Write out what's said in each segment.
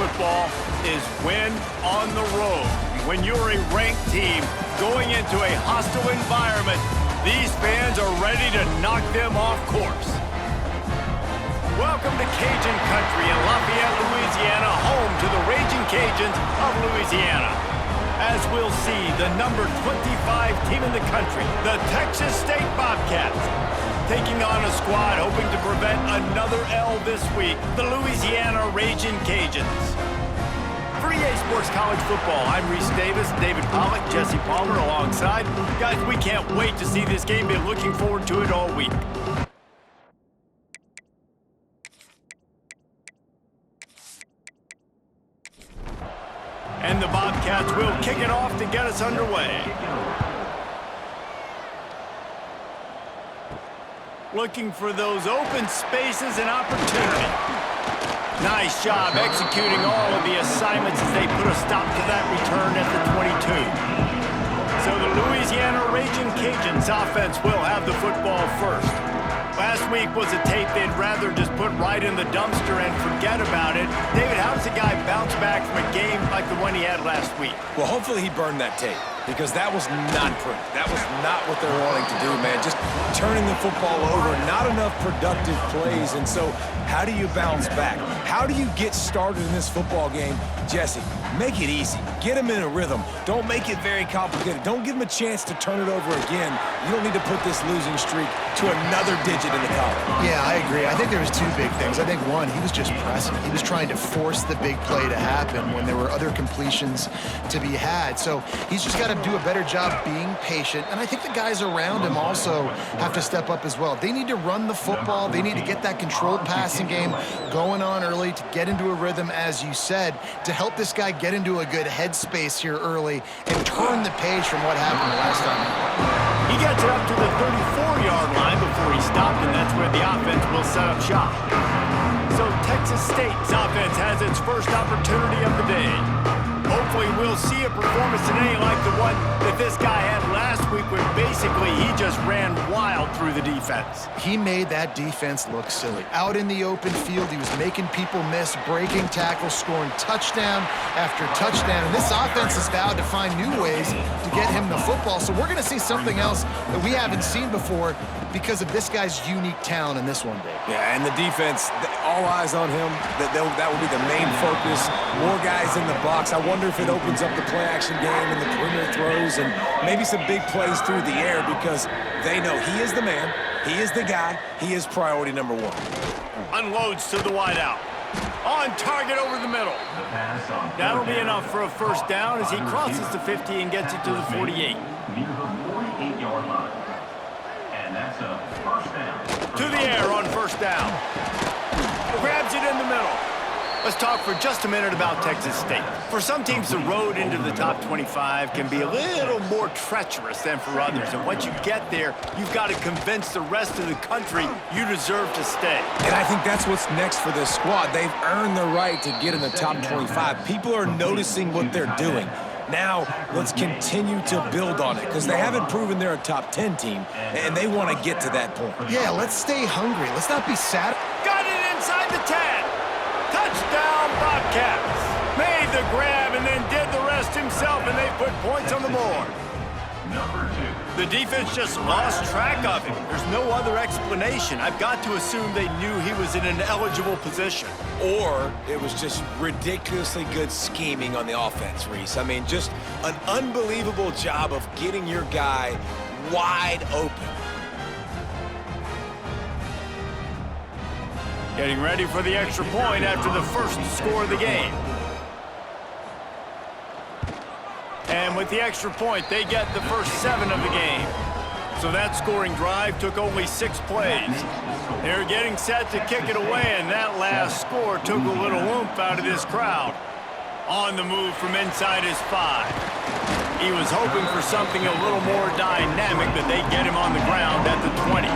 football is win on the road. When you're a ranked team going into a hostile environment, these fans are ready to knock them off course. Welcome to Cajun Country in Lafayette, Louisiana, home to the Raging Cajuns of Louisiana. As we'll see, the number 25 team in the country, the Texas State Bobcats, taking on a squad hoping to prevent another L this week, the Louisiana Raging Cajuns. For EA Sports College Football, I'm Reese Davis, David Pollack, Jesse Palmer alongside. Guys, we can't wait to see this game. Been looking forward to it all week. And the Bobcats will kick it off to get us underway. Looking for those open spaces and opportunity. Nice job executing all of the assignments as they put a stop to that return at the 22. So the Louisiana Raging Cajuns offense will have the football first. Last week was a tape they'd rather just put right in the dumpster and forget about it. David, how does a guy bounce back from a game like the one he had last week? Well, hopefully he burned that tape, because that was not pretty. That was not what they're wanting to do, man. Just turning the football over, not enough productive plays. And so how do you bounce back? How do you get started in this football game? Jesse, make it easy. Get him in a rhythm. Don't make it very complicated. Don't give him a chance to turn it over again. You don't need to put this losing streak to another digit in the column. Yeah, I agree. I think there was two big things. I think one, he was just pressing. He was trying to force the big play to happen when there were other completions to be had. So he's just got to do a better job being patient. And I think the guys around him also have to step up as well. They need to run the football. They need to get that controlled passing game going on early to get into a rhythm, as you said, to help this guy get into a good headspace here early and turn the page from what happened the last time. He gets it up to the 34-yard line before he stopped, and that's where the offense will set up shop. So Texas State's offense has its first opportunity of the day. Hopefully we'll see a performance today like the one that this guy had last week when basically he just ran wild through the defense. He made that defense look silly. Out in the open field, he was making people miss, breaking tackles, scoring touchdown after touchdown. And this offense has vowed to find new ways to get him the football. So we're going to see something else that we haven't seen before because of this guy's unique talent in this one, Dave. Yeah, and the defense, all eyes on him. That will be the main focus. More guys in the box. I wonder if it opens up the play-action game and the perimeter throws and maybe some big plays through the air, because they know he is the man, he is the guy, he is priority number one. Unloads to the wideout. On target over the middle. That'll be enough for a first down as he crosses the 50 and gets it to the 48. Near the 48-yard line. And that's a first down. To the air on first down. Grabs it in the middle. Let's talk for just a minute about Texas State. For some teams, the road into the top 25 can be a little more treacherous than for others. And once you get there, you've got to convince the rest of the country you deserve to stay. And I think that's what's next for this squad. They've earned the right to get in the top 25. People are noticing what they're doing. Now, let's continue to build on it, because they haven't proven they're a top 10 team, and they want to get to that point. Yeah, let's stay hungry. Let's not be sad. Got it inside the 10. Touchdown, Bobcats. Made the grab and then did the rest himself, and they put points on the board. Number 2. The defense just lost track of him. There's no other explanation. I've got to assume they knew he was in an eligible position. Or it was just ridiculously good scheming on the offense, Reese. I mean, just an unbelievable job of getting your guy wide open. Getting ready for the extra point after the first score of the game. And with the extra point, they get the first 7 of the game. So that scoring drive took only 6 plays. They're getting set to kick it away, and that last score took a little oomph out of this crowd. On the move from inside his 5. He was hoping for something a little more dynamic, but they get him on the ground at the 20.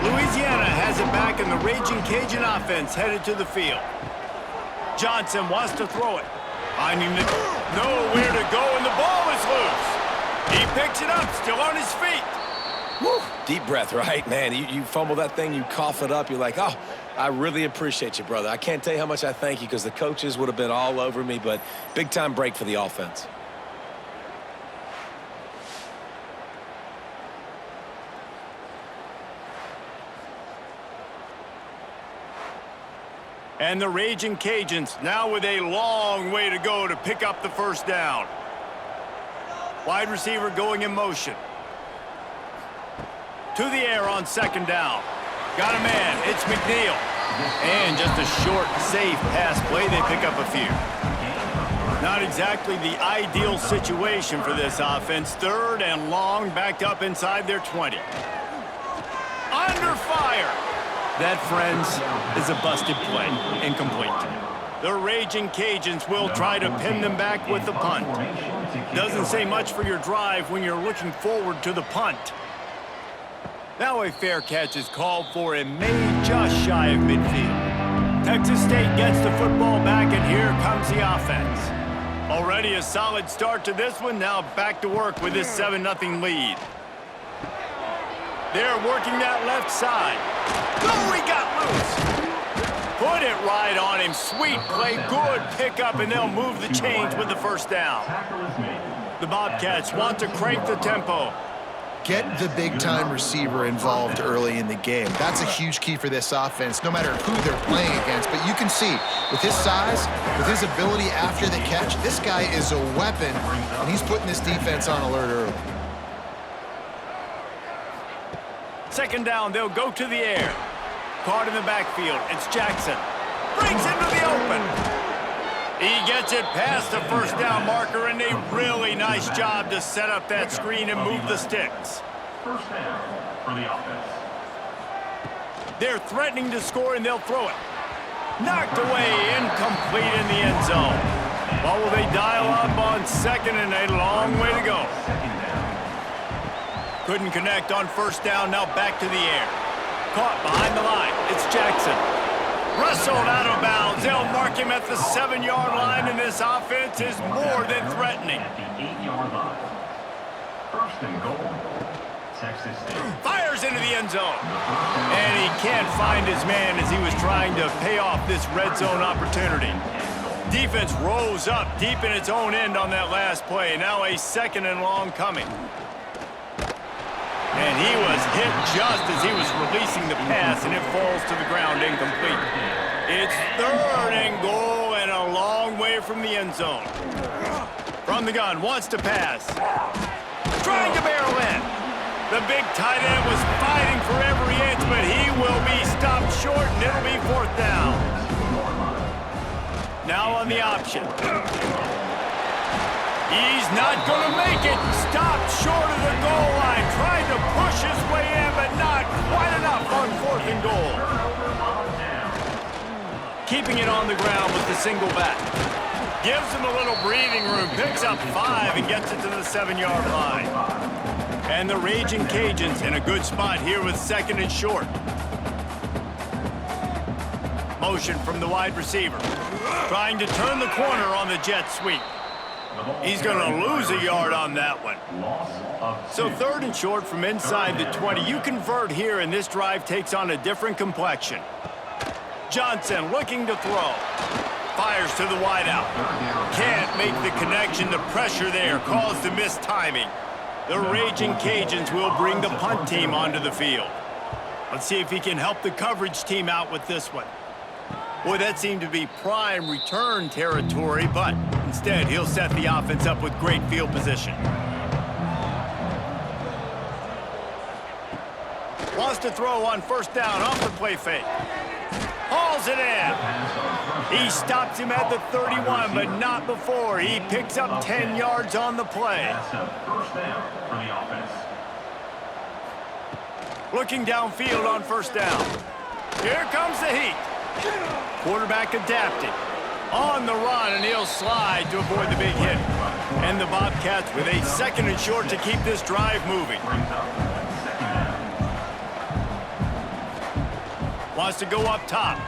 Louisiana has it back, and the Raging Cajun offense headed to the field. Johnson wants to throw it. Finding nowhere to go, and the ball is loose. He picks it up, still on his feet. Woo. Deep breath, right? Man, you fumble that thing, you cough it up, you're like, oh, I really appreciate you, brother. I can't tell you how much I thank you because the coaches would have been all over me, but big-time break for the offense. And the Raging Cajuns now with a long way to go to pick up the first down. Wide receiver going in motion. To the air on second down. Got a man. It's McNeil. And just a short, safe pass play. They pick up a few. Not exactly the ideal situation for this offense. Third and long, backed up inside their 20. Under fire. That, friends, is a busted play. Incomplete. The Raging Cajuns will try to pin them back with the punt. Doesn't say much for your drive when you're looking forward to the punt. Now a fair catch is called for and made just shy of midfield. Texas State gets the football back, and here comes the offense. Already a solid start to this one. Now back to work with this 7-0 lead. They're working that left side. Oh, he got loose. Put it right on him. Sweet play, good pickup, and they'll move the chains with the first down. The Bobcats want to crank the tempo. Get the big-time receiver involved early in the game. That's a huge key for this offense, no matter who they're playing against. But you can see, with his size, with his ability after the catch, this guy is a weapon, and he's putting this defense on alert early. Second down, they'll go to the air. Caught in the backfield, it's Jackson. Brings into the open. He gets it past the first down marker, and a really nice job to set up that screen and move the sticks. First down for the offense. They're threatening to score, and they'll throw it. Knocked away, incomplete in the end zone. Well, will they dial up on second, and a long way to go. Couldn't connect on first down, now back to the air. Caught behind the line, it's Jackson. Wrestled out of bounds. They'll mark him at the 7-yard line, and this offense is more than threatening. At the 8-yard line. First and goal. Texas State. Fires into the end zone. And he can't find his man as he was trying to pay off this red zone opportunity. Defense rose up deep in its own end on that last play. Now a second and long coming. And he was hit just as he was releasing the pass, and it falls to the ground incomplete. It's third and goal and a long way from the end zone. From the gun, wants to pass. Trying to barrel in. The big tight end was fighting for every inch, but he will be stopped short, and it'll be fourth down. Now on the option. He's not going to make it. Stopped short of the goal line. Tried to push his way in, but not quite enough on fourth and goal. Keeping it on the ground with the single back. Gives him a little breathing room. Picks up 5 and gets it to the 7-yard line. And the Raging Cajuns in a good spot here with second and short. Motion from the wide receiver. Trying to turn the corner on the jet sweep. He's going to lose a yard on that one. So third and short from inside the 20. You convert here, and this drive takes on a different complexion. Johnson looking to throw. Fires to the wideout. Can't make the connection. The pressure there caused the missed timing. The Raging Cajuns will bring the punt team onto the field. Let's see if he can help the coverage team out with this one. Boy, that seemed to be prime return territory, but instead he'll set the offense up with great field position. Wants to throw on first down off the play fake. Hauls it in. He stops him at the 31, but not before. He picks up 10 yards on the play. That's a first down for the offense. Looking downfield on first down. Here comes the heat. Quarterback adapted. On the run, and he'll slide to avoid the big hit. And the Bobcats with a second and short to keep this drive moving. Wants to go up top.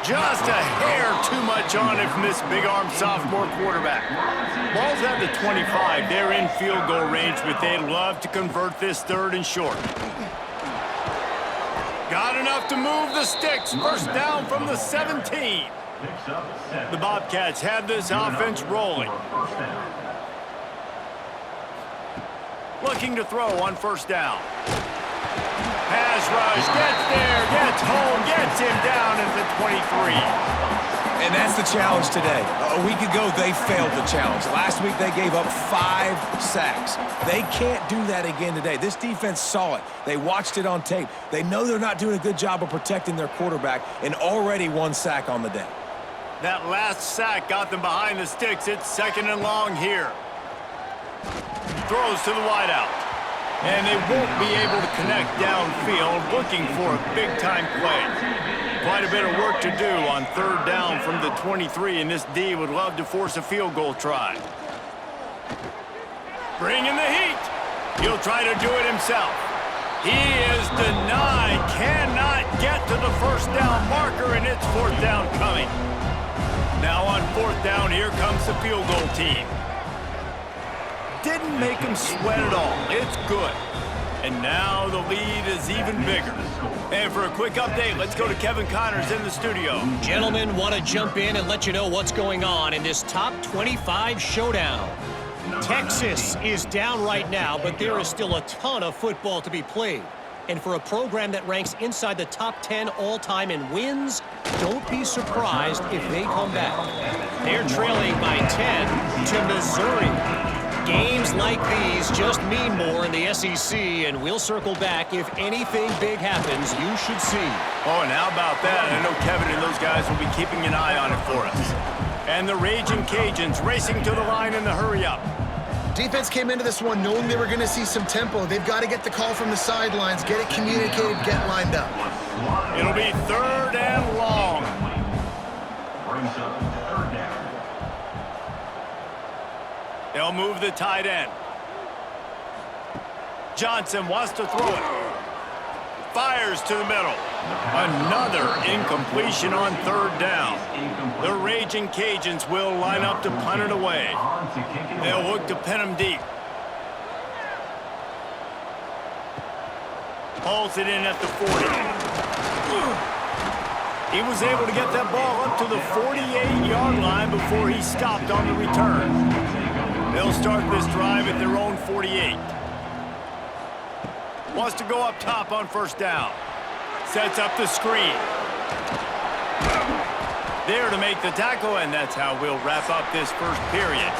Just a hair too much on it from this big-arm sophomore quarterback. Ball's at the 25. They're in field goal range, but they'd love to convert this third and short. Got enough to move the sticks. First down from the 17. Picks up 7. The Bobcats have this offense rolling. First down. Looking to throw on first down. Pass rush, gets there, gets home, gets him down at the 23. And that's the challenge today. A week ago, they failed the challenge. Last week, they gave up 5 sacks. They can't do that again today. This defense saw it. They watched it on tape. They know they're not doing a good job of protecting their quarterback, and already 1 sack on the day. That last sack got them behind the sticks. It's 2nd and long here. Throws to the wideout. And they won't be able to connect downfield, looking for a big-time play. Quite a bit of work to do on 3rd down from the 23, and this D would love to force a field goal try. Bringing the heat. He'll try to do it himself. He is denied, cannot get to the first down marker, and it's 4th down coming. Now on 4th down, here comes the field goal team. Didn't make him sweat at all. It's good. And now the lead is even bigger. And for a quick update, let's go to Kevin Connors in the studio. Gentlemen, want to jump in and let you know what's going on in this top 25 showdown. Texas is down right now, but there is still a ton of football to be played. And for a program that ranks inside the top 10 all-time in wins, don't be surprised if they come back. They're trailing by 10 to Missouri. Games like these just mean more in the SEC, and we'll circle back if anything big happens you should see. Oh, and how about that? I know Kevin and those guys will be keeping an eye on it for us. And the Raging Cajuns racing to the line in the hurry-up. Defense came into this one knowing they were going to see some tempo. They've got to get the call from the sidelines, get it communicated, get lined up. It'll be 3rd and long. Brings up 3rd down. They'll move the tight end. Johnson wants to throw it. Fires to the middle. Another incompletion on 3rd down. The Raging Cajuns will line up to punt it away. They'll look to pin him deep. Hauls it in at the 40. He was able to get that ball up to the 48-yard line before he stopped on the return. They'll start this drive at their own 48. Wants to go up top on 1st down. Sets up the screen. There to make the tackle, and that's how we'll wrap up this first period.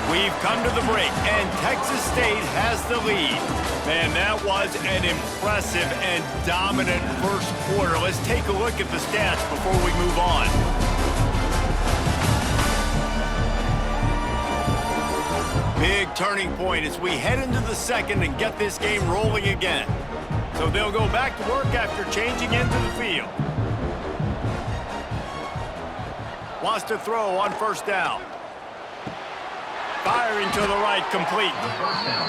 We've come to the break, and Texas State has the lead. Man, that was an impressive and dominant first quarter. Let's take a look at the stats before we move on. Big turning point as we head into the 2nd and get this game rolling again. So they'll go back to work after changing into the field. Wants to throw on 1st down. Firing to the right, complete.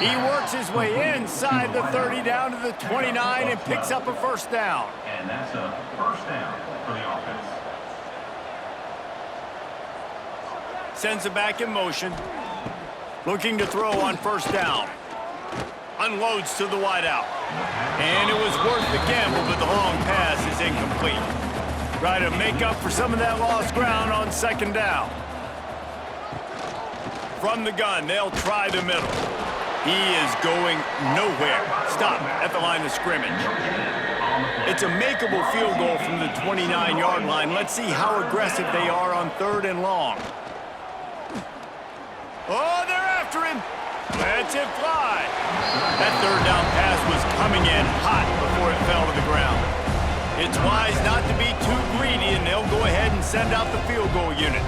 He works his way inside the 30 down to the 29 and picks up a 1st down. And that's a 1st down for the offense. Sends it back in motion. Looking to throw on 1st down. Unloads to the wideout. And it was worth the gamble, but the long pass is incomplete. Try to make up for some of that lost ground on 2nd down. From the gun, they'll try the middle. He is going nowhere. Stop at the line of scrimmage. It's a makeable field goal from the 29-yard line. Let's see how aggressive they are on 3rd and long. Oh, they're after him. Lets it fly. That 3rd down pass was coming in hot before it fell to the ground. It's wise not to be too greedy, and they'll go ahead and send out the field goal unit.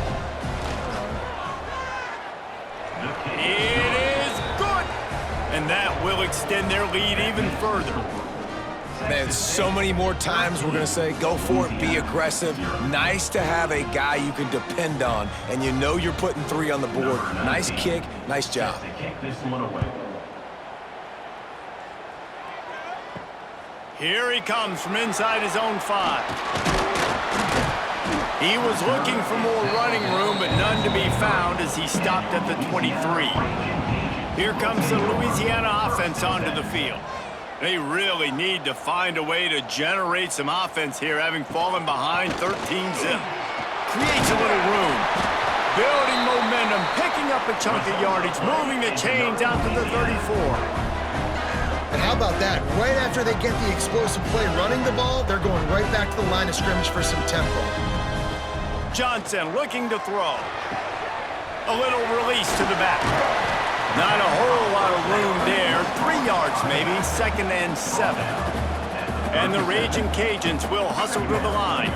It is good. And that will extend their lead even further. Man, so many more times we're going to say, go for it, be aggressive. Nice to have a guy you can depend on, and you know you're putting 3 on the board. Nice kick, nice job. They kick this one away. Here he comes from inside his own 5. He was looking for more running room, but none to be found as he stopped at the 23. Here comes the Louisiana offense onto the field. They really need to find a way to generate some offense here, having fallen behind 13-0. Creates a little room. Building momentum, picking up a chunk of yardage, moving the chains out to the 34. And how about that? Right after they get the explosive play running the ball, they're going right back to the line of scrimmage for some tempo. Johnson looking to throw. A little release to the back. Not a whole lot of room there. 3 yards maybe, 2nd and 7. And the Raging Cajuns will hustle to the line.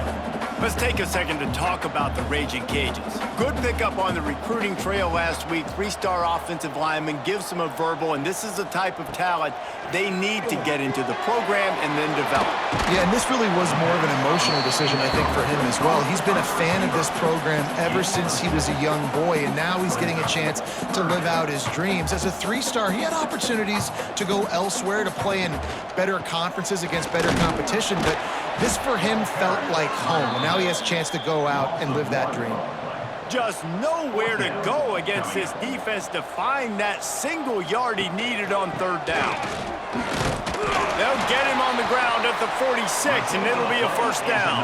Let's take a second to talk about the Raging Cajuns. Good pickup on the recruiting trail last week. 3-star offensive lineman gives them a verbal, and this is the type of talent they need to get into the program and then develop. Yeah, and this really was more of an emotional decision, I think, for him as well. He's been a fan of this program ever since he was a young boy, and now he's getting a chance to live out his dreams. As a 3-star, he had opportunities to go elsewhere, to play in better conferences against better competition, but this for him felt like home, and now he has a chance to go out and live that dream. Just nowhere to go against this defense to find that single yard he needed on 3rd down. They'll get him on the ground at the 46, and it'll be a 1st down.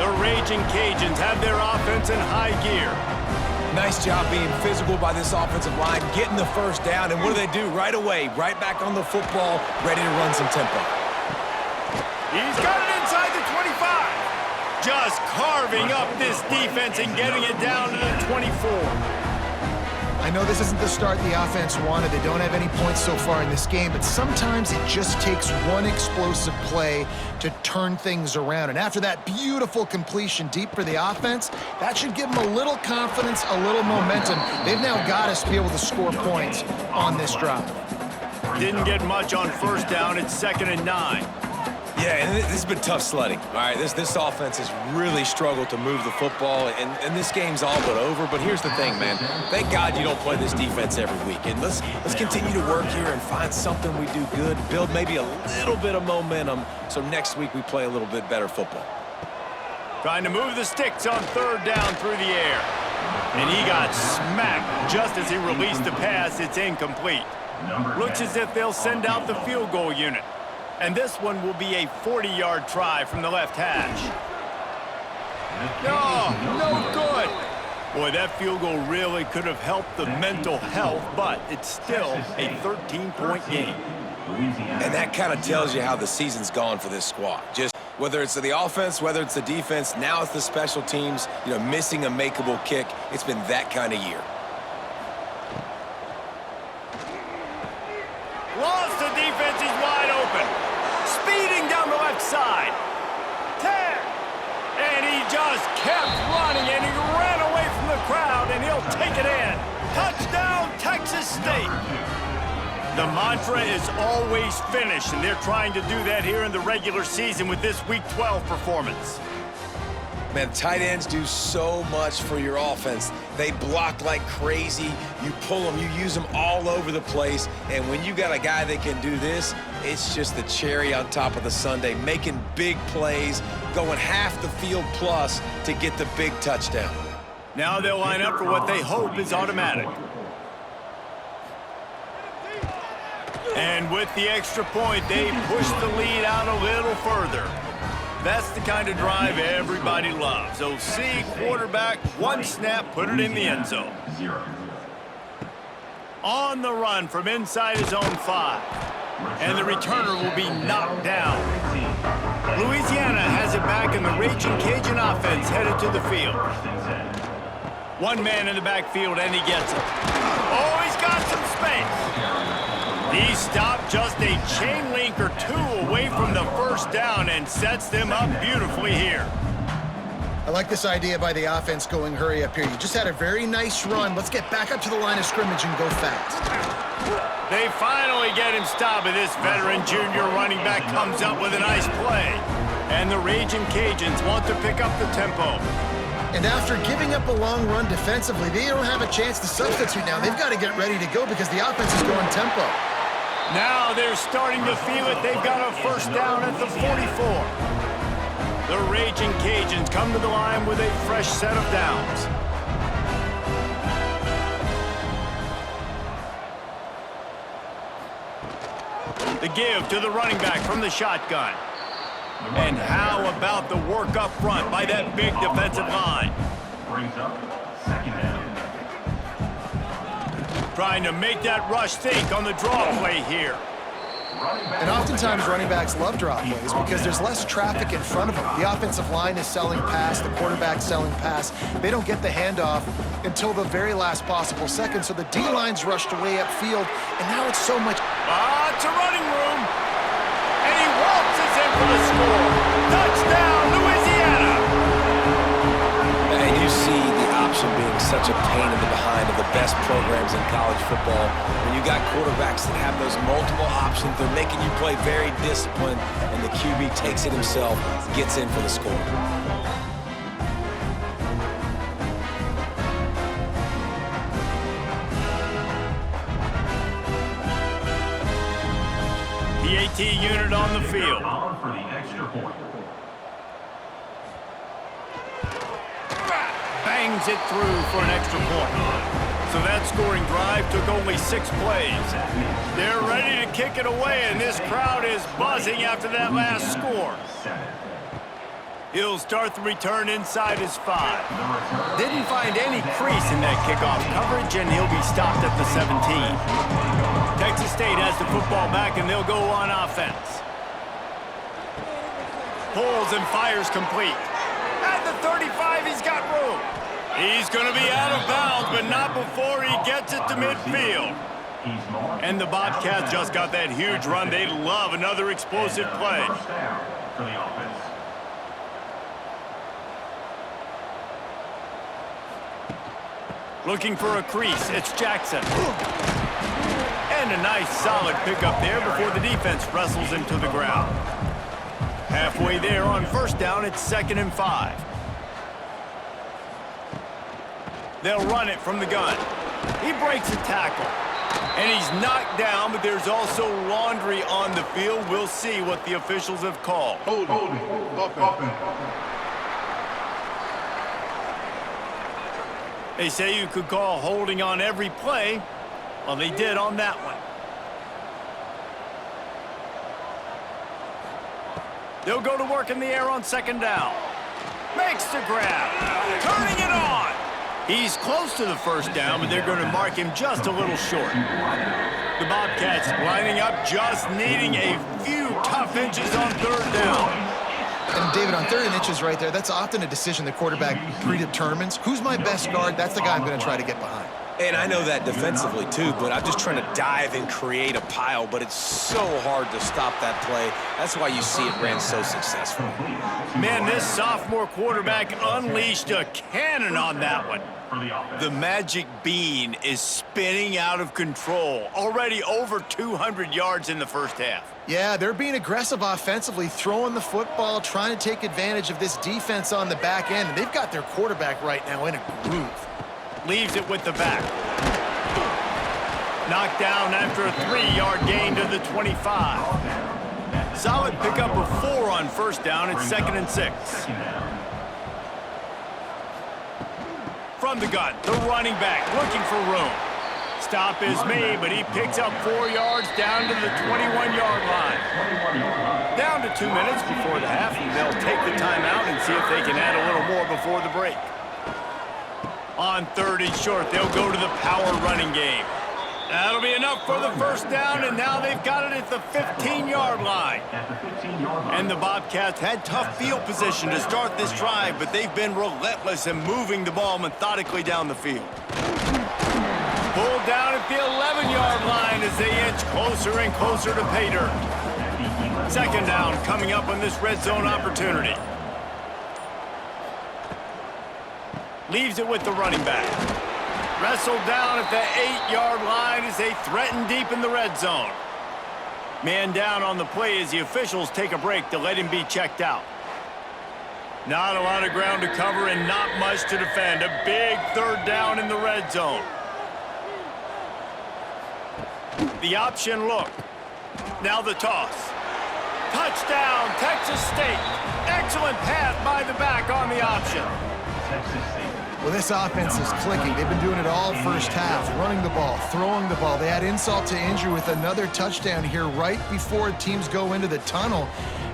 The Raging Cajuns have their offense in high gear. Nice job being physical by this offensive line, getting the 1st down, and what do? Right away, right back on the football, ready to run some tempo. He's got it inside the 25. Just carving up this defense and getting it down to the 24. I know this isn't the start the offense wanted. They don't have any points so far in this game, but sometimes it just takes one explosive play to turn things around. And after that beautiful completion deep for the offense, that should give them a little confidence, a little momentum. They've now got to be able to score points on this drive. Didn't get much on 1st down. It's 2nd and 9. Yeah, and this has been tough sledding. All right, this offense has really struggled to move the football, and this game's all but over. But here's the thing, man. Thank God you don't play this defense every week. And let's continue to work here and find something we do good, build maybe a little bit of momentum, so next week we play a little bit better football. Trying to move the sticks on 3rd down through the air. And he got smacked just as he released the pass. It's incomplete. Looks as if they'll send out the field goal unit. And this one will be a 40-yard try from the left hash. No good. Boy, that field goal really could have helped the mental health, but it's still a 13-point game. And that kind of tells you how the season's gone for this squad. Just whether it's the offense, whether it's the defense, now it's the special teams, missing a makeable kick. It's been that kind of year. Lost the defense, he's wide open. Speeding down the left side. 10. And he just kept running, and he ran away from the crowd, and he'll take it in. Touchdown, Texas State. The mantra is always finish, and they're trying to do that here in the regular season with this Week 12 performance. Man, tight ends do so much for your offense. They block like crazy. You pull them, you use them all over the place. And when you got a guy that can do this, it's just the cherry on top of the sundae, making big plays, going half the field plus to get the big touchdown. Now they'll line up for what they hope is automatic. And with the extra point, they push the lead out a little further. That's the kind of drive everybody loves. OC, quarterback, one snap, put it in the end zone. On the run from inside his own 5. And the returner will be knocked down. Louisiana has it back, and the Raging Cajun offense headed to the field. One man in the backfield, and he gets it. Oh, he's got some space. He stopped just a chain link or 2 away from the 1st down and sets them up beautifully here. I like this idea by the offense going hurry up here. You just had a very nice run. Let's get back up to the line of scrimmage and go fast. They finally get him stopped, and this veteran junior running back comes up with a nice play. And the Raging Cajuns want to pick up the tempo. And after giving up a long run defensively, they don't have a chance to substitute now. They've got to get ready to go because the offense is going tempo. Now they're starting to feel it. They've got a 1st down at the 44. The Raging Cajuns come to the line with a fresh set of downs. The give to the running back from the shotgun. And how about the work up front by that big defensive line? Brings up second down. Trying to make that rush think on the draw play here. And oftentimes running backs love drop plays because there's less traffic in front of them. The offensive line is selling pass, the quarterback's selling pass. They don't get the handoff until the very last possible second, so the D-line's rushed away upfield, and now it's so much... It's a running room. And he waltzes in for the score. Touchdown, Louisiana. And you see the option being such a pain in the behind of the best programs in college football. When you got quarterbacks that have those multiple options, they're making you play very disciplined, and the QB takes it himself, gets in for the score. PAT unit on the field. On for the extra point. Bangs it through for an extra point. So that scoring drive took only 6 plays. They're ready to kick it away, and this crowd is buzzing after that last score. He'll start the return inside his 5. Didn't find any crease in that kickoff coverage, and he'll be stopped at the 17. Texas State has the football back, and they'll go on offense. Pulls and fires complete. At the 35, he's got room. He's going to be out of bounds, but not before he gets it to midfield. And the Bobcats just got that huge run. They love another explosive play. First down for the offense. Looking for a crease, it's Jackson. And a nice solid pickup there before the defense wrestles him to the ground. Halfway there on first down, it's 2nd and 5. They'll run it from the gun. He breaks a tackle. And he's knocked down, but there's also laundry on the field. We'll see what the officials have called. They say you could call holding on every play. Well, they did on that one. They'll go to work in the air on 2nd down. Makes the grab. Turning it on. He's close to the first down, but they're going to mark him just a little short. The Bobcats lining up, just needing a few tough inches on 3rd down. And David, on 3rd and inches right there, that's often a decision the quarterback predetermines. Who's my best guard? That's the guy I'm going to try to get behind. And I know that defensively, too, but I'm just trying to dive and create a pile, but it's so hard to stop that play. That's why you see it ran so successfully. Man, this sophomore quarterback unleashed a cannon on that one. The magic bean is spinning out of control. Already over 200 yards in the first half. Yeah, they're being aggressive offensively, throwing the football, trying to take advantage of this defense on the back end. And they've got their quarterback right now in a groove. Leaves it with the back. Knocked down after a 3-yard gain to the 25. Solid pickup of 4 on first down. It's 2nd and 6. From the gun, the running back looking for room. Stop is made, but he picks up 4 yards down to the 21-yard line. Down to 2 minutes before the half, and they'll take the timeout and see if they can add a little more before the break. On 3rd and short, they'll go to the power running game. That'll be enough for the first down, and now they've got it at the 15-yard line. And the Bobcats had tough field position to start this drive, but they've been relentless in moving the ball methodically down the field. Pulled down at the 11-yard line as they inch closer and closer to pay dirt. 2nd down coming up on this red zone opportunity. Leaves it with the running back. Wrestled down at the 8-yard line as they threaten deep in the red zone. Man down on the play as the officials take a break to let him be checked out. Not a lot of ground to cover and not much to defend. A big 3rd down in the red zone. The option look. Now the toss. Touchdown, Texas State. Excellent pass by the back on the option. Texas State Well, this offense is clicking. They've been doing it all first half, running the ball, throwing the ball. They add insult to injury with another touchdown here right before teams go into the tunnel.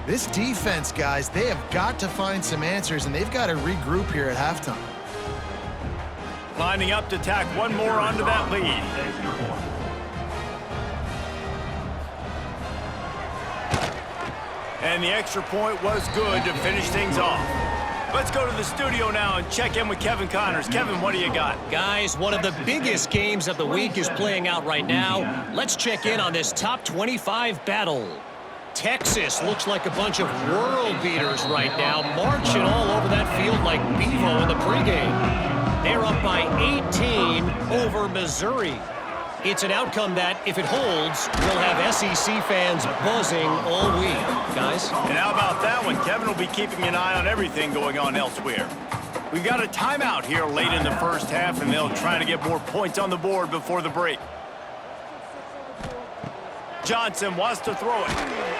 This defense, guys, they have got to find some answers, and they've got to regroup here at halftime. Lining up to tack one more onto that lead. And the extra point was good to finish things off. Let's go to the studio now and check in with Kevin Connors. Kevin, what do you got? Guys, one of the biggest games of the week is playing out right now. Let's check in on this top 25 battle. Texas looks like a bunch of world beaters right now, marching all over that field like Bevo in the pregame. They're up by 18 over Missouri. It's an outcome that, if it holds, will have SEC fans buzzing all week. Guys? And how about that one? Kevin will be keeping an eye on everything going on elsewhere. We've got a timeout here late in the first half, and they'll try to get more points on the board before the break. Johnson wants to throw it.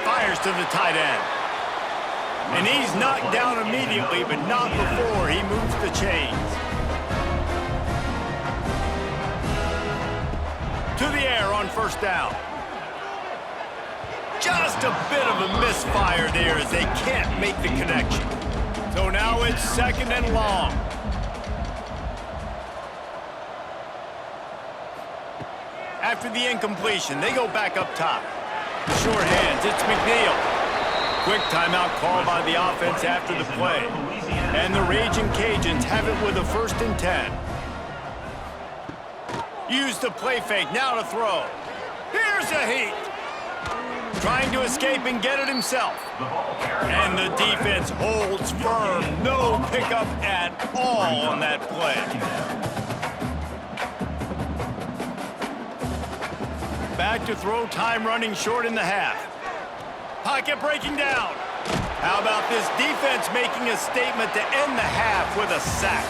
Fires to the tight end. And he's knocked down immediately, but not before he moves the chains. To the air on first down. Just a bit of a misfire there as they can't make the connection. So now it's second and long. After the incompletion, they go back up top. Short hands, it's McNeil. Quick timeout call by the offense after the play. And the Raging Cajuns have it with a 1st and 10. Use the play fake, now to throw. Here's a heat. Trying to escape and get it himself. And the defense holds firm. No pickup at all on that play. Back to throw, time running short in the half. Pocket breaking down. How about this defense making a statement to end the half with a sack?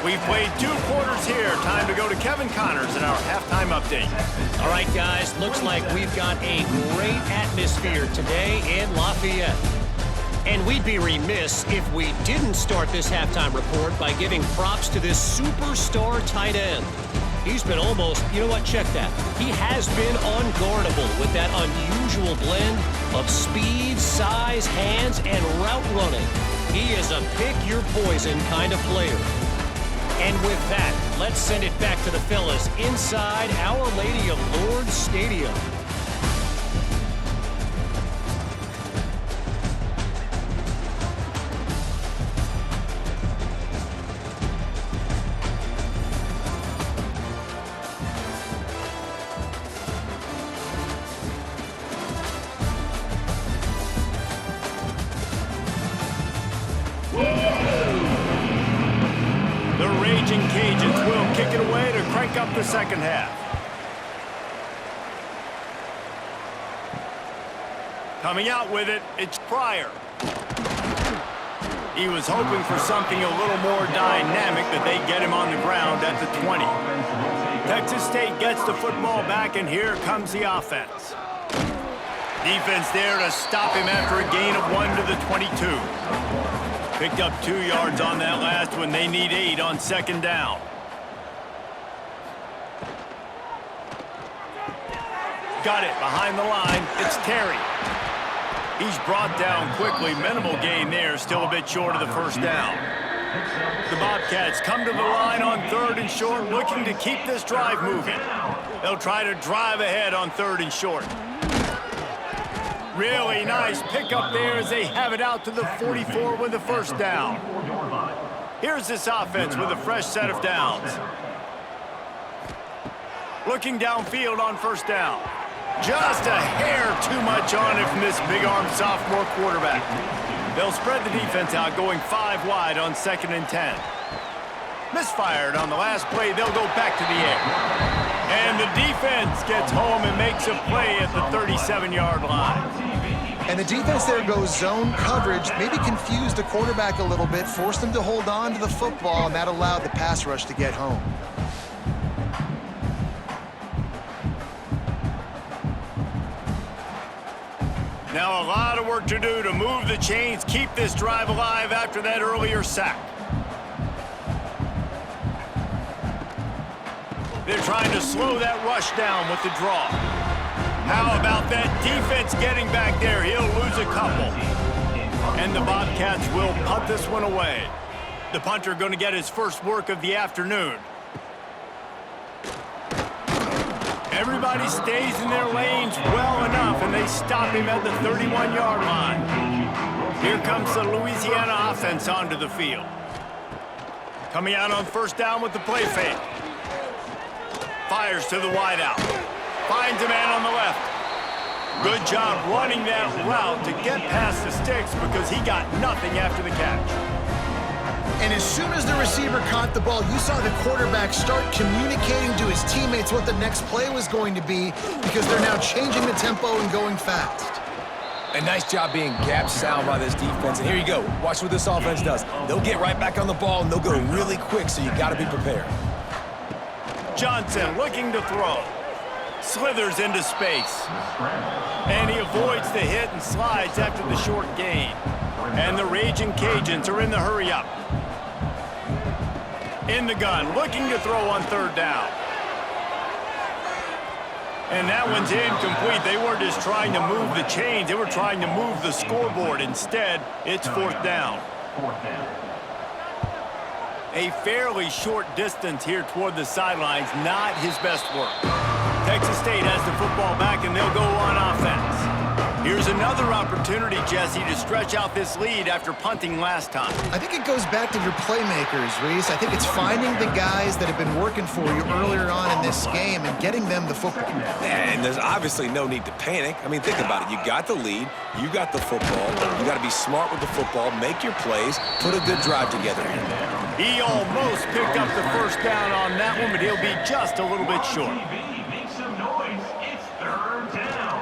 We've played 2 quarters here. Time to go to Kevin Connors in our halftime update. All right, guys, looks like we've got a great atmosphere today in Lafayette. And we'd be remiss if we didn't start this halftime report by giving props to this superstar tight end. He's been almost, you know what, check that. He has been unguardable with that unusual blend of speed, size, hands, and route running. He is a pick-your-poison kind of player. And with that, let's send it back to the fellas inside Our Lady of Lourdes Stadium. Cajuns will kick it away to crank up the second half. Coming out with it, it's Pryor. He was hoping for something a little more dynamic, that they get him on the ground at the 20. Texas State gets the football back, and here comes the offense. Defense there to stop him after a gain of 1 to the 22. Picked up 2 yards on that last one. They need 8 on second down. Got it behind the line. It's Terry. He's brought down quickly. Minimal gain there. Still a bit short of the first down. The Bobcats come to the line on 3rd and short, looking to keep this drive moving. They'll try to drive ahead on 3rd and short. Really nice pickup there as they have it out to the 44 with the first down. Here's this offense with a fresh set of downs. Looking downfield on first down. Just a hair too much on it from this big-armed sophomore quarterback. They'll spread the defense out, going 5 wide on 2nd and 10. Misfired on the last play. They'll go back to the air. And the defense gets home and makes a play at the 37-yard line. And the defense there goes zone coverage, maybe confused the quarterback a little bit, forced him to hold on to the football, and that allowed the pass rush to get home. Now a lot of work to do to move the chains, keep this drive alive after that earlier sack. They're trying to slow that rush down with the draw. How about that defense getting back there? He'll lose a couple. And the Bobcats will punt this one away. The punter going to get his first work of the afternoon. Everybody stays in their lanes well enough, and they stop him at the 31-yard line. Here comes the Louisiana offense onto the field. Coming out on first down with the play fake. Fires to the wideout. Finds a man on the left. Good job running that route to get past the sticks because he got nothing after the catch. And as soon as the receiver caught the ball, you saw the quarterback start communicating to his teammates what the next play was going to be because they're now changing the tempo and going fast. A nice job being gap sound by this defense. And here you go. Watch what this offense does. They'll get right back on the ball, and they'll go really quick, so you got to be prepared. Johnson looking to throw. Slithers into space. And he avoids the hit and slides after the short gain. And the Raging Cajuns are in the hurry-up. In the gun, looking to throw on third down. And that one's incomplete. They weren't just trying to move the chains. They were trying to move the scoreboard. Instead, it's fourth down. A fairly short distance here toward the sidelines, not his best work. Texas State has the football back, and they'll go on offense. Here's another opportunity, Jesse, to stretch out this lead after punting last time. I think it goes back to your playmakers, Reese. I think it's finding the guys that have been working for you earlier on in this game and getting them the football. And there's obviously no need to panic. I mean, think about it. You got the lead. You got the football. You got to be smart with the football, make your plays, put a good drive together here. He almost picked up the first down on that one, but he'll be just a little bit short. Make some noise. It's third down.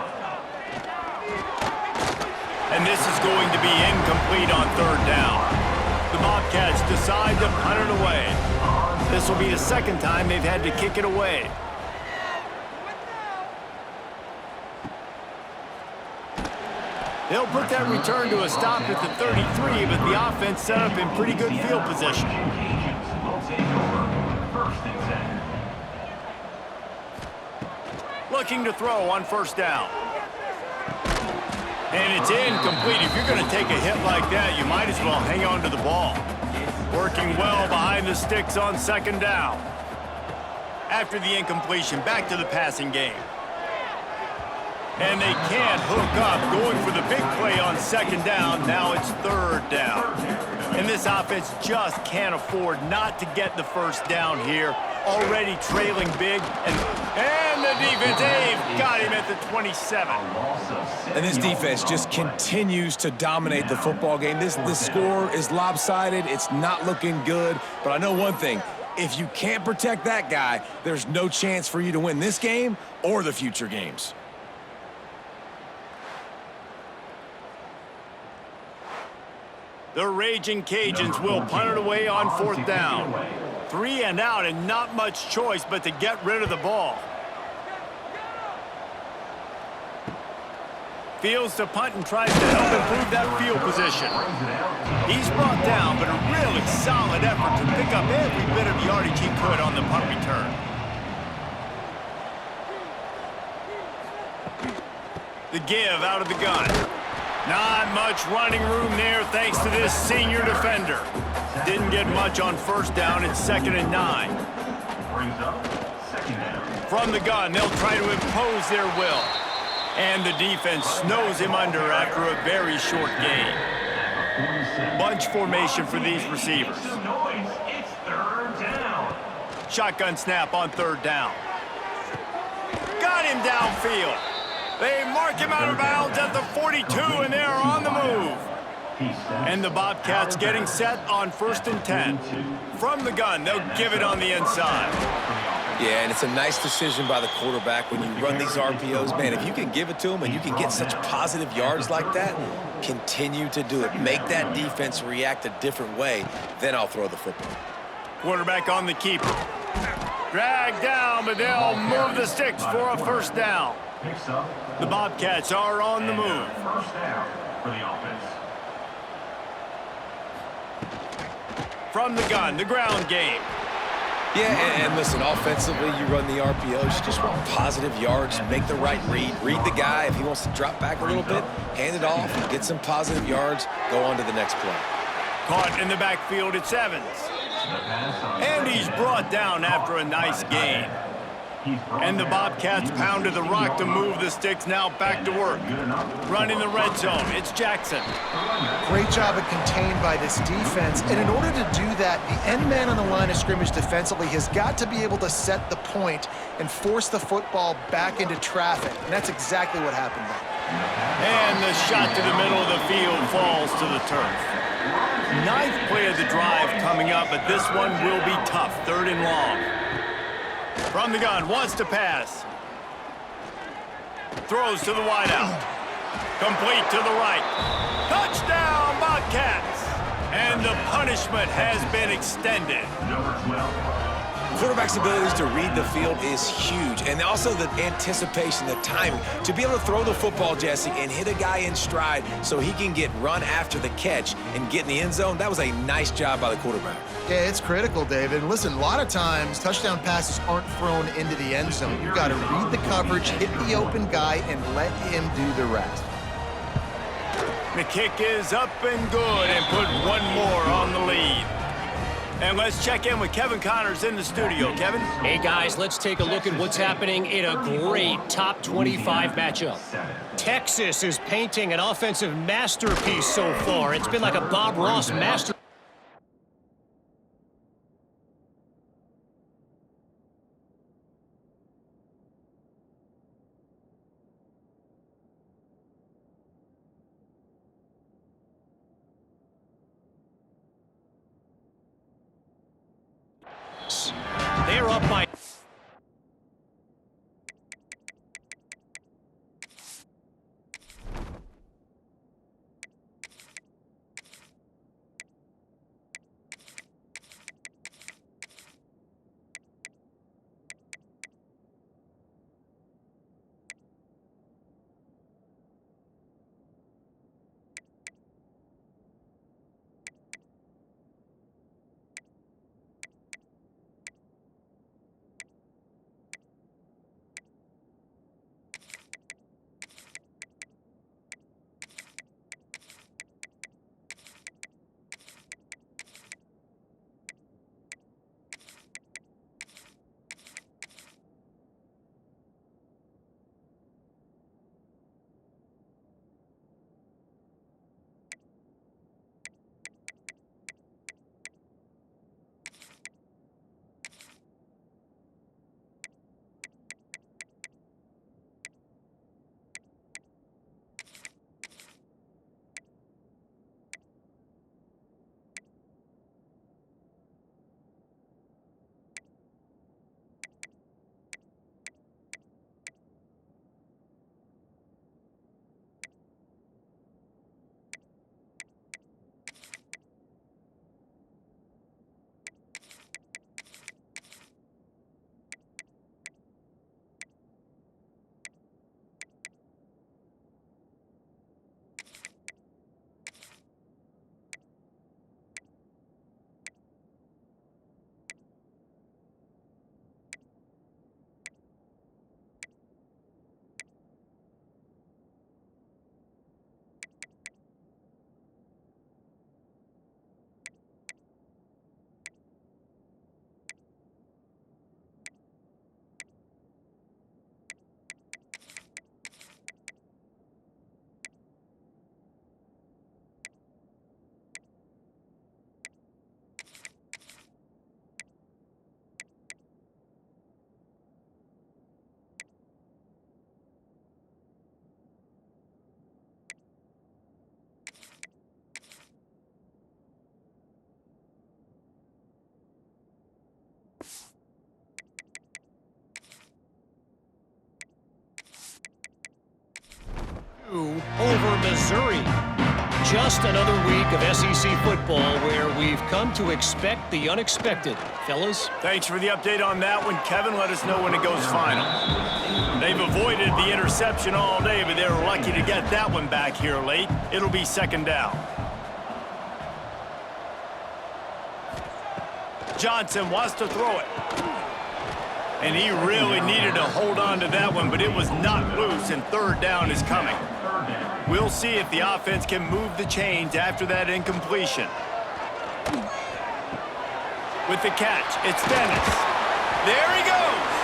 And this is going to be incomplete on third down. The Bobcats decide to punt it away. This will be the second time they've had to kick it away. They'll put that return to a stop at the 33, but the offense set up in pretty good field position. Looking to throw on first down. And it's incomplete. If you're going to take a hit like that, you might as well hang on to the ball. Working well behind the sticks on second down. After the incompletion, back to the passing game. And they can't hook up, going for the big play on second down. Now it's third down. And this offense just can't afford not to get the first down here. Already trailing big, and the defense, they've got him at the 27. And this defense just continues to dominate the football game. This score is lopsided. It's not looking good. But I know one thing. If you can't protect that guy, there's no chance for you to win this game or the future games. The Raging Cajuns will punt it away on fourth down. 3 and out, and not much choice but to get rid of the ball. Fields to punt and tries to help improve that field position. He's brought down, but a really solid effort to pick up every bit of yardage he could on the punt return. The give out of the gun. Not much running room there thanks to this senior defender. Didn't get much on first down. It's 2nd and 9. Brings up second down. From the gun, they'll try to impose their will. And the defense snows him under after a very short gain. Bunch formation for these receivers. Make some noise. It's third down. Shotgun snap on third down. Got him downfield. They mark him out of bounds at the 42, and they're on the move. And the Bobcats getting set on 1st and 10. From the gun, they'll give it on the inside. Yeah, and it's a nice decision by the quarterback when you run these RPOs. Man, if you can give it to him and you can get such positive yards like that, continue to do it. Make that defense react a different way, then I'll throw the football. Quarterback on the keeper. Dragged down, but they'll move the sticks for a first down. Picks up. The Bobcats are on the move. First down for the offense. From the gun, the ground game. Yeah, and listen, offensively, you run the RPOs. You just want positive yards, make the right read the guy. If he wants to drop back a little bit, hand it off, get some positive yards, go on to the next play. Caught in the backfield, it's Evans. And he's brought down after a nice gain. And the Bobcats pounded the rock to move the sticks, now back to work. Running the red zone, it's Jackson. Great job of contained by this defense. And in order to do that, the end man on the line of scrimmage defensively has got to be able to set the point and force the football back into traffic. And that's exactly what happened there. And the shot to the middle of the field falls to the turf. Ninth play of the drive coming up, but this one will be tough. 3rd and long. From the gun, wants to pass. Throws to the wideout. Complete to the right. Touchdown, Bobcats! And the punishment has been extended. Number 12. Quarterback's abilities to read the field is huge, and also the anticipation, the timing. To be able to throw the football, Jesse, and hit a guy in stride so he can get run after the catch and get in the end zone, that was a nice job by the quarterback. Yeah, it's critical, David. And listen, a lot of times, touchdown passes aren't thrown into the end zone. You've got to read the coverage, hit the open guy, and let him do the rest. The kick is up and good, and put one more on the lead. And let's check in with Kevin Connors in the studio. Kevin? Hey, guys, let's take a look at what's happening in a great top 25 matchup. Texas is painting an offensive masterpiece so far. It's been like a Bob Ross masterpiece. They're up by... over Missouri. Just another week of SEC football where we've come to expect the unexpected. Fellas? Thanks for the update on that one, Kevin. Let us know when it goes final. They've avoided the interception all day, but they're lucky to get that one back here late. It'll be 2nd down. Johnson wants to throw it. And he really needed to hold on to that one, but it was not loose, and third down is coming. We'll see if the offense can move the chains after that incompletion. With the catch, it's Dennis. There he goes.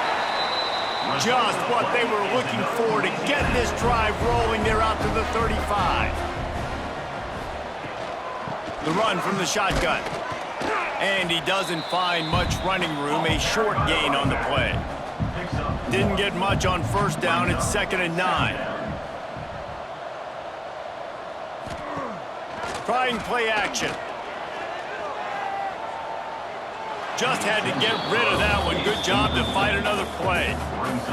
Just what they were looking for to get this drive rolling. They're out to the 35. The run from the shotgun. And he doesn't find much running room, a short gain on the play. Didn't get much on first down, it's 2nd and 9. Trying play action. Just had to get rid of that one. Good job to fight another play.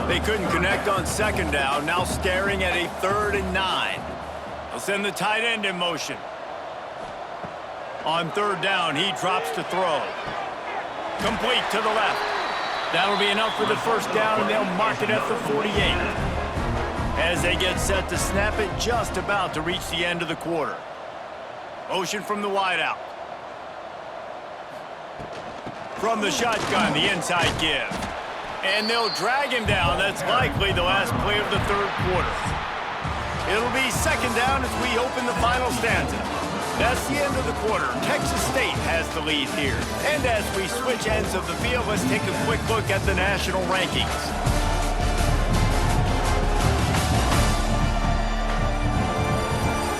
They couldn't connect on 2nd down, now staring at a 3rd and 9. They'll send the tight end in motion. On 3rd down, he drops to throw. Complete to the left. That'll be enough for the first down, and they'll mark it at the 48. As they get set to snap it, just about to reach the end of the quarter. Motion from the wideout. From the shotgun, the inside give. And they'll drag him down. That's likely the last play of the 3rd quarter. It'll be 2nd down as we open the final stanza. That's the end of the quarter. Texas State has the lead here. And as we switch ends of the field, let's take a quick look at the national rankings.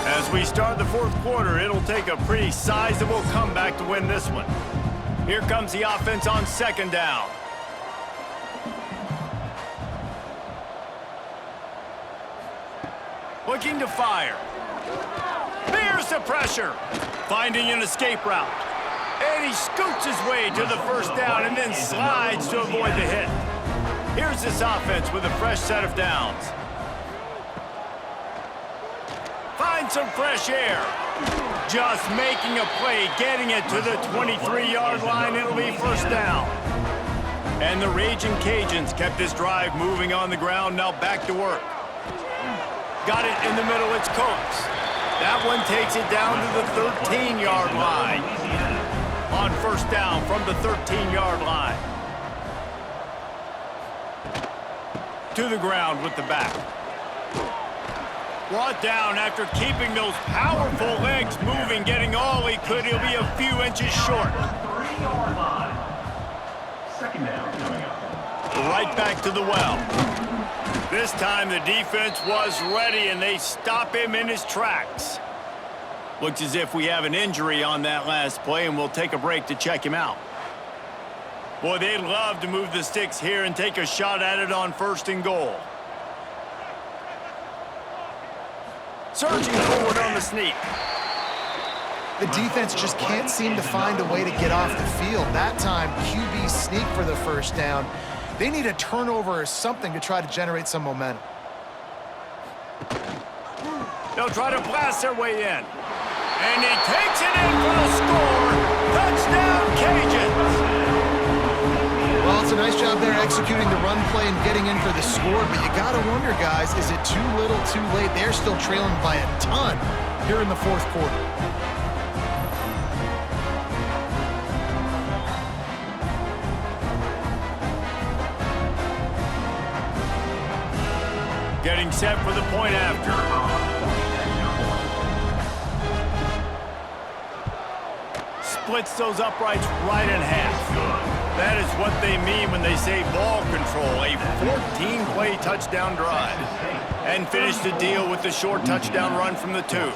As we start the 4th quarter, it'll take a pretty sizable comeback to win this one. Here comes the offense on 2nd down. Looking to fire. Bears the pressure. Finding an escape route. And he scoots his way to the first down and then slides to avoid the hit. Here's this offense with a fresh set of downs. Find some fresh air. Just making a play, getting it to the 23-yard line. It'll be first down. And the Raging Cajuns kept this drive moving on the ground. Now back to work. Got it in the middle. It's Coates. That one takes it down to the 13-yard line. On first down from the 13-yard line. To the ground with the back. Brought down after keeping those powerful legs moving, getting all he could. He'll be a few inches short. 3-yard line. 2nd down coming up. Right back to the well. This time the defense was ready, and they stop him in his tracks. Looks as if we have an injury on that last play, and we'll take a break to check him out. Boy, they'd love to move the sticks here and take a shot at it on 1st and goal. Surging forward on the sneak. The defense just can't seem to find a way to get off the field. That time, QB sneak for the first down. They need a turnover or something to try to generate some momentum. They'll try to blast their way in. And he takes it in for the score. Touchdown, Cajuns! Well, it's a nice job there executing the run play and getting in for the score, but you gotta wonder, guys, is it too little, too late? They're still trailing by a ton here in the 4th quarter. Getting set for the point after. Splits those uprights right in half. That is what they mean when they say ball control. A 14-play touchdown drive. And finish the deal with the short touchdown run from the 2.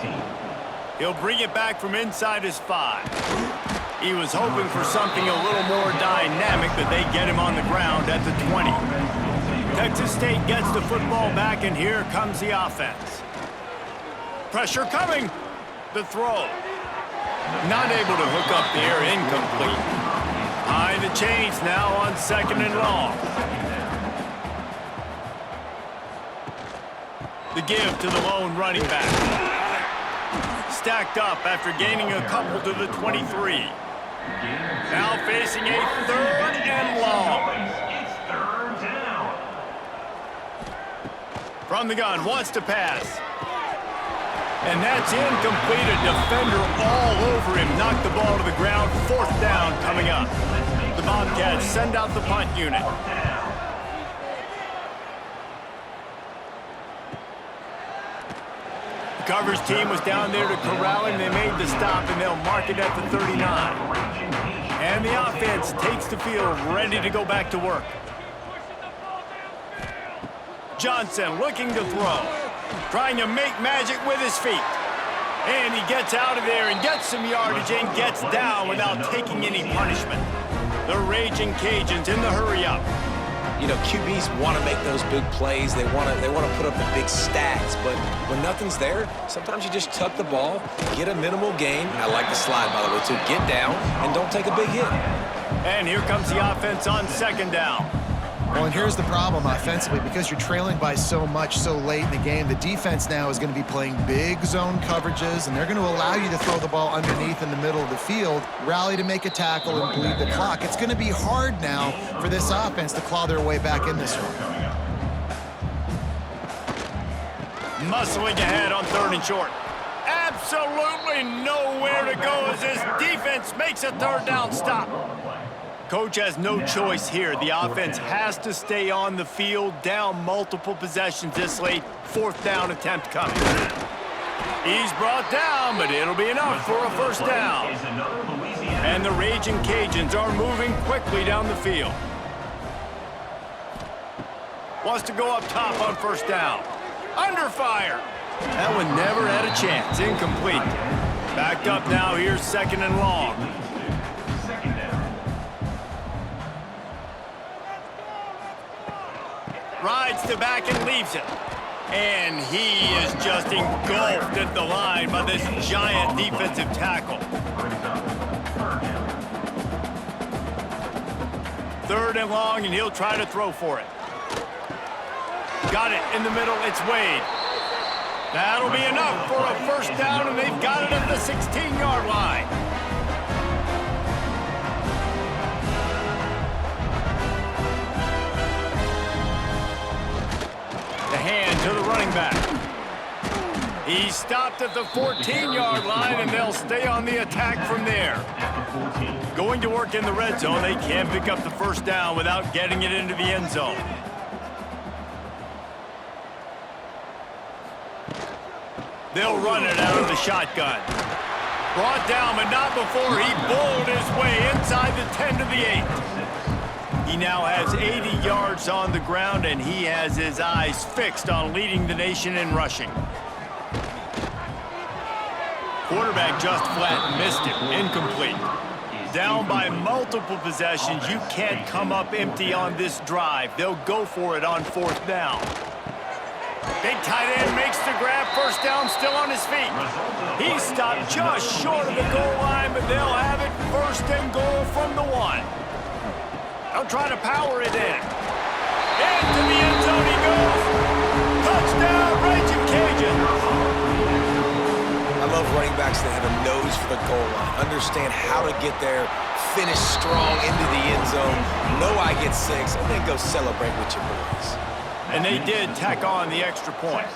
He'll bring it back from inside his 5. He was hoping for something a little more dynamic, but they get him on the ground at the 20. Texas State gets the football back, and here comes the offense. Pressure coming. The throw. Not able to hook up there, incomplete. High the chains now on 2nd and long. The give to the lone running back. Stacked up after gaining a couple to the 23. Now facing a 3rd and long. It's 3rd down. From the gun, wants to pass. And that's incomplete. A defender all over him. Knocked the ball to the ground. 4th down coming up. The Bobcats send out the punt unit. The coverage team was down there to corral him. They made the stop, and they'll mark it at the 39. And the offense takes the field, ready to go back to work. Johnson looking to throw, trying to make magic with his feet. And he gets out of there and gets some yardage and gets down without taking any punishment. The Raging Cajuns in the hurry-up. You know, QBs want to make those big plays. They want to put up the big stats. But when nothing's there, sometimes you just tuck the ball, get a minimal gain. I like the slide, by the way, too. Get down and don't take a big hit. And here comes the offense on second down. Well, and here's the problem offensively. Because you're trailing by so much so late in the game, the defense now is going to be playing big zone coverages, and they're going to allow you to throw the ball underneath in the middle of the field, rally to make a tackle, and bleed the clock. It's going to be hard now for this offense to claw their way back in this one. Muscling ahead on 3rd and short. Absolutely nowhere to go as his defense makes a 3rd down stop. Coach has no choice here. The offense has to stay on the field, down multiple possessions this late. 4th down attempt coming. He's brought down, but it'll be enough for a 1st down. And the Raging Cajuns are moving quickly down the field. Wants to go up top on 1st down. Under fire. That one never had a chance. Incomplete. Backed up now. Here's 2nd and long. Rides the back and leaves it. And he is just engulfed at the line by this giant defensive tackle. 3rd and long, and he'll try to throw for it. Got it in the middle. It's Wade. That'll be enough for a 1st down, and they've got it at the 16-yard line. Hand to the running back. He stopped at the 14-yard line, and they'll stay on the attack from there. Going to work in the red zone, they can't pick up the 1st down without getting it into the end zone. They'll run it out of the shotgun. Brought down, but not before he bowled his way inside the 10 to the 8. He now has 80 yards on the ground, and he has his eyes fixed on leading the nation in rushing. Quarterback just flat missed him. Incomplete. Down by multiple possessions. You can't come up empty on this drive. They'll go for it on 4th down. Big tight end makes the grab. 1st down, still on his feet. He stopped just short of the goal line, but they'll have it 1st and goal from the 1. They'll try to power it in. Into the end zone he goes. Touchdown, Raging Cajuns. I love running backs that have a nose for the goal line, understand how to get there, finish strong into the end zone, know I get 6, and then go celebrate with your boys. And they did tack on the extra point.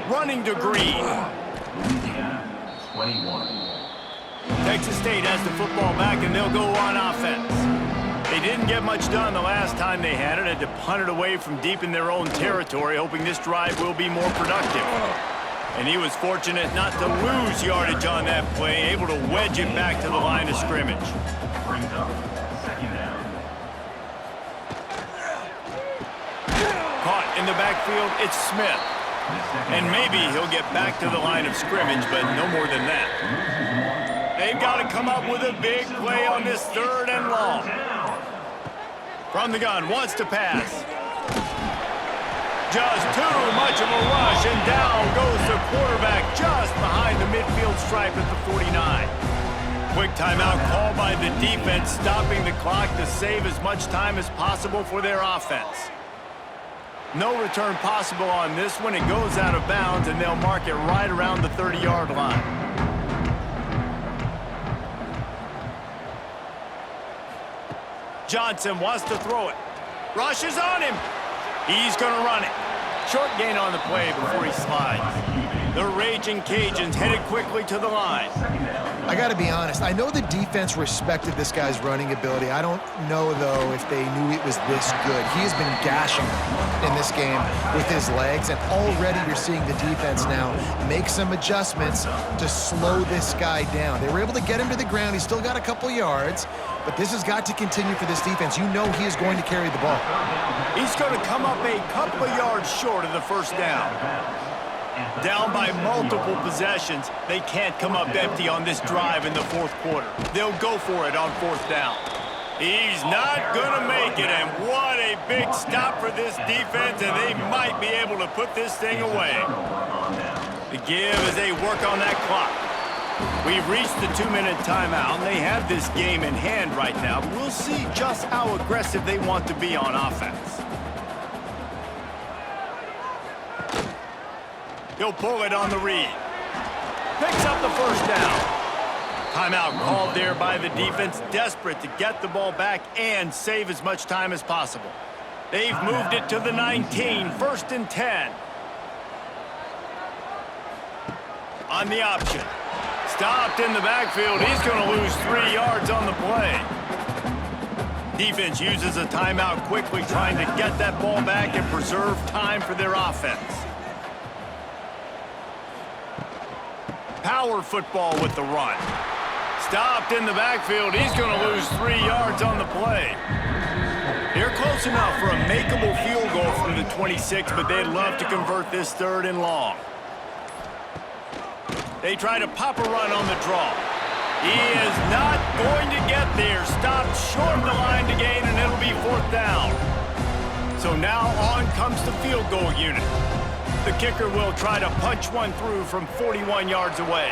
Running to Green. 21. Texas State has the football back, and they'll go on offense. They didn't get much done the last time they had it. Had to punt it away from deep in their own territory, hoping this drive will be more productive. And he was fortunate not to lose yardage on that play, able to wedge it back to the line of scrimmage. Brings up 2nd down. Caught in the backfield, it's Smith. And maybe he'll get back to the line of scrimmage, but no more than that. They've got to come up with a big play on this 3rd and long. From the gun, wants to pass. Just too much of a rush, and down goes the quarterback just behind the midfield stripe at the 49. Quick timeout called by the defense, stopping the clock to save as much time as possible for their offense. No return possible on this one. It goes out of bounds, and they'll mark it right around the 30-yard line. Johnson wants to throw it. Rush is on him. He's going to run it. Short gain on the play before he slides. The Raging Cajuns headed quickly to the line. I got to be honest. I know the defense respected this guy's running ability. I don't know, though, if they knew it was this good. He has been gashing them in this game with his legs, and already you're seeing the defense now make some adjustments to slow this guy down. They were able to get him to the ground. He's still got a couple yards, but this has got to continue for this defense. You know he is going to carry the ball. He's going to come up a couple of yards short of the first down. Down by multiple possessions, they can't come up empty on this drive in the fourth quarter. They'll go for it on fourth down. He's not going to make it, and what a big stop for this defense, and they might be able to put this thing away. The give as they work on that clock. We've reached the 2-minute timeout, and they have this game in hand right now. But we'll see just how aggressive they want to be on offense. He'll pull it on the read. Picks up the first down. Timeout called there by the defense, desperate to get the ball back and save as much time as possible. They've moved it to the 19, 1st and 10. On the option. Stopped in the backfield. He's going to lose 3 yards on the play. Defense uses a timeout quickly, trying to get that ball back and preserve time for their offense. Power football with the run. Stopped in the backfield. He's going to lose 3 yards on the play. They're close enough for a makeable field goal from the 26, but they'd love to convert this 3rd and long. They try to pop a run on the draw. He is not going to get there. Stopped short of the line to gain, and it'll be 4th down. So now on comes the field goal unit. The kicker will try to punch one through from 41 yards away.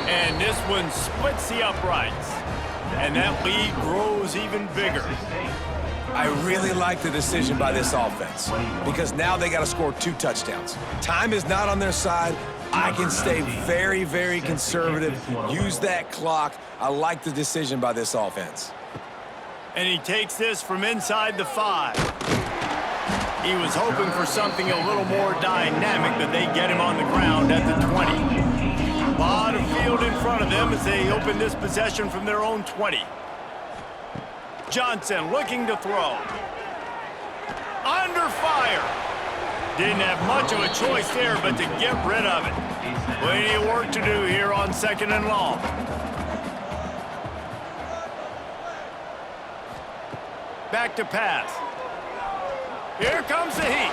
And this one splits the uprights. And that lead grows even bigger. I really like the decision by this offense because now they got to score 2 touchdowns. Time is not on their side. I can stay very, very conservative, use that clock. I like the decision by this offense. And he takes this from inside the 5. He was hoping for something a little more dynamic, but they get him on the ground at the 20. A lot of field in front of them as they open this possession from their own 20. Johnson looking to throw. Under fire. Didn't have much of a choice there, but to get rid of it. Plenty of work to do here on 2nd and long. Back to pass. Here comes the heat.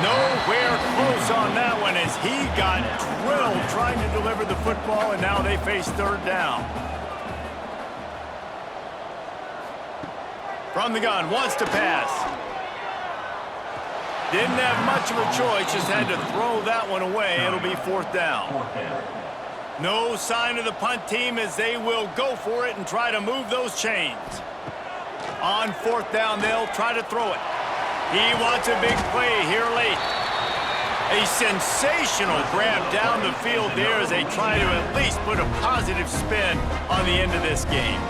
Nowhere close on that one as he got drilled trying to deliver the football, and now they face 3rd down. From the gun, wants to pass. Didn't have much of a choice, just had to throw that one away. It'll be 4th down. No sign of the punt team as they will go for it and try to move those chains. On 4th down, they'll try to throw it. He wants a big play here late. A sensational grab down the field there as they try to at least put a positive spin on the end of this game.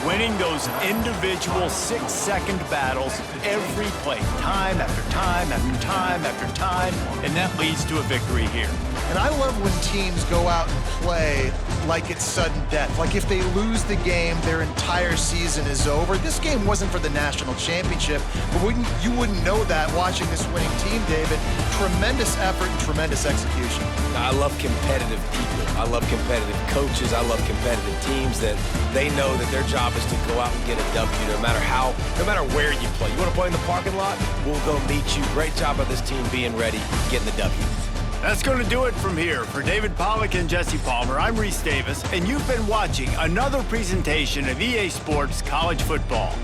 Winning those individual 6-second battles every play, time after time after time after time, and that leads to a victory here. And I love when teams go out and play like it's sudden death. Like if they lose the game, their entire season is over. This game wasn't for the national championship, but you wouldn't know that watching this winning team, David. Tremendous effort and tremendous execution. I love competitive people. I love competitive coaches. I love competitive teams that they know that their job is to go out and get a W no matter where you play. You want to play in the parking lot? We'll go meet you. Great job by this team being ready, getting the W. That's going to do it from here. For David Pollack and Jesse Palmer, I'm Reese Davis, and you've been watching another presentation of EA Sports College Football.